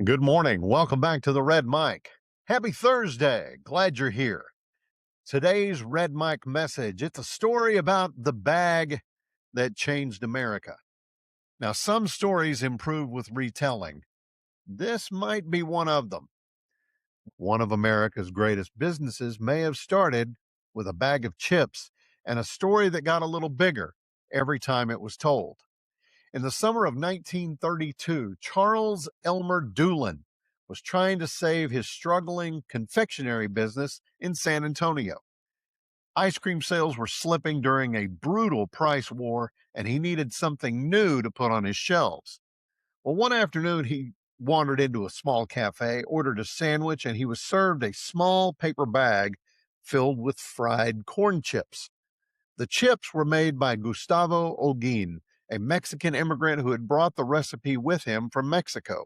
Good morning. Welcome back to the Red Mic. Happy Thursday. Glad you're here. Today's Red Mic message, it's a story about the bag that changed America. Now, some stories improve with retelling. This might be one of them. One of America's greatest businesses may have started with a bag of chips and a story that got a little bigger every time it was told. In the summer of 1932, Charles Elmer Doolin was trying to save his struggling confectionery business in San Antonio. Ice cream sales were slipping during a brutal price war, and he needed something new to put on his shelves. Well, one afternoon, he wandered into a small cafe, ordered a sandwich, and he was served a small paper bag filled with fried corn chips. The chips were made by Gustavo Holguin, a Mexican immigrant who had brought the recipe with him from Mexico.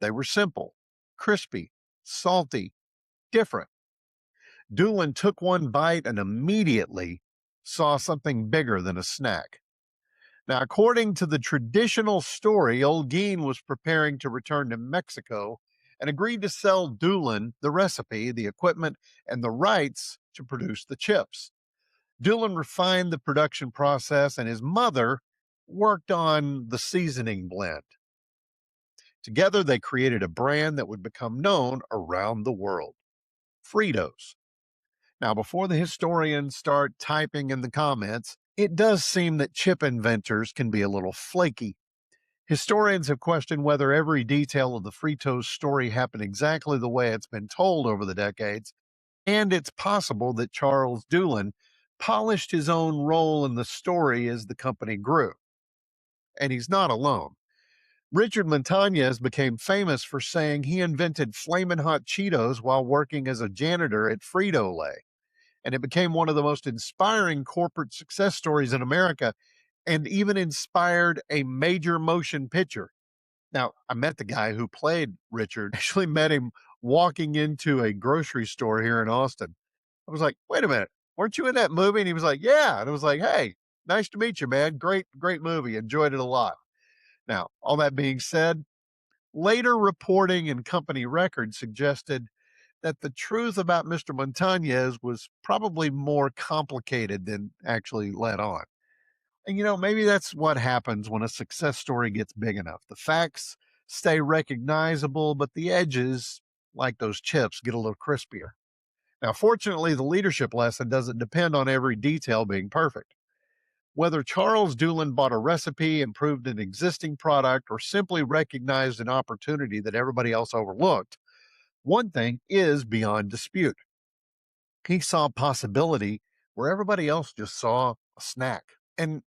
They were simple, crispy, salty, different. Doolin took one bite and immediately saw something bigger than a snack. Now, according to the traditional story, Holguin was preparing to return to Mexico and agreed to sell Doolin the recipe, the equipment, and the rights to produce the chips. Doolin refined the production process, and his mother worked on the seasoning blend. Together, they created a brand that would become known around the world, Fritos. Now, before the historians start typing in the comments, it does seem that chip inventors can be a little flaky. Historians have questioned whether every detail of the Fritos story happened exactly the way it's been told over the decades, and it's possible that Charles Doolin polished his own role in the story as the company grew. And he's not alone. Richard Montañez became famous for saying he invented Flamin' Hot Cheetos while working as a janitor at Frito-Lay. And it became one of the most inspiring corporate success stories in America and even inspired a major motion picture. Now, I met the guy who played Richard, actually met him walking into a grocery store here in Austin. I was like, wait a minute, weren't you in that movie? And he was like, yeah. And I was like, hey, nice to meet you, man. Great movie. Enjoyed it a lot. Now, all that being said, later reporting and company records suggested that the truth about Mr. Montañez was probably more complicated than actually let on. And maybe that's what happens when a success story gets big enough. The facts stay recognizable, but the edges, like those chips, get a little crispier. Now, fortunately, the leadership lesson doesn't depend on every detail being perfect. Whether Charles Doolin bought a recipe, improved an existing product, or simply recognized an opportunity that everybody else overlooked, one thing is beyond dispute. He saw possibility where everybody else just saw a snack. And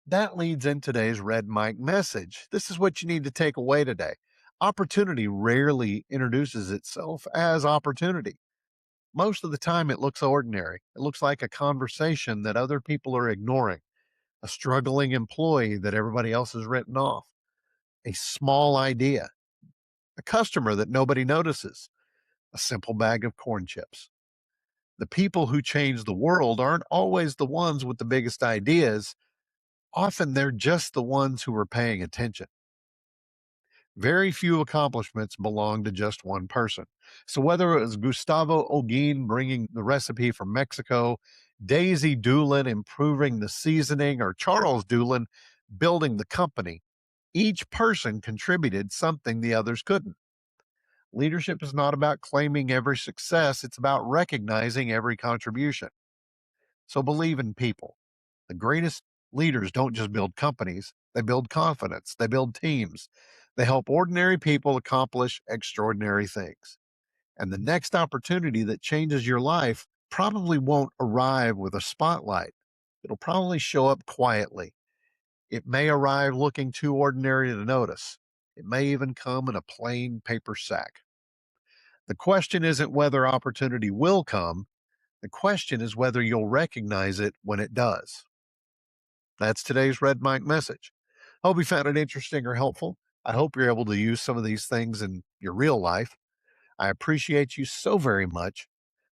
that leads in today's Red Mic message. This is what you need to take away today. Opportunity rarely introduces itself as opportunity. Most of the time, it looks ordinary. It looks like a conversation that other people are ignoring, a struggling employee that everybody else has written off, a small idea, a customer that nobody notices, a simple bag of corn chips. The people who change the world aren't always the ones with the biggest ideas. Often they're just the ones who are paying attention. Very few accomplishments belong to just one person. So whether it was Gustavo Holguin bringing the recipe from Mexico, Daisy Doolin improving the seasoning, or Charles Doolin building the company, each person contributed something the others couldn't. Leadership is not about claiming every success, it's about recognizing every contribution. So believe in people. The greatest leaders don't just build companies, they build confidence, they build teams, they help ordinary people accomplish extraordinary things. And the next opportunity that changes your life probably won't arrive with a spotlight. It'll probably show up quietly. It may arrive looking too ordinary to notice. It may even come in a plain paper sack. The question isn't whether opportunity will come. The question is whether you'll recognize it when it does. That's today's Red Mic message. Hope you found it interesting or helpful. I hope you're able to use some of these things in your real life. I appreciate you so very much.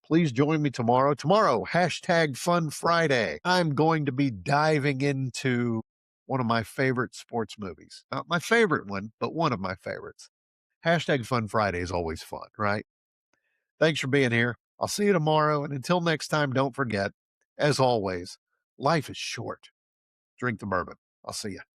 Please join me tomorrow. Tomorrow, hashtag Fun Friday. I'm going to be diving into one of my favorite sports movies. Not my favorite one, but one of my favorites. Hashtag Fun Friday is always fun, right? Thanks for being here. I'll see you tomorrow. And until next time, don't forget, as always, life is short. Drink the bourbon. I'll see you.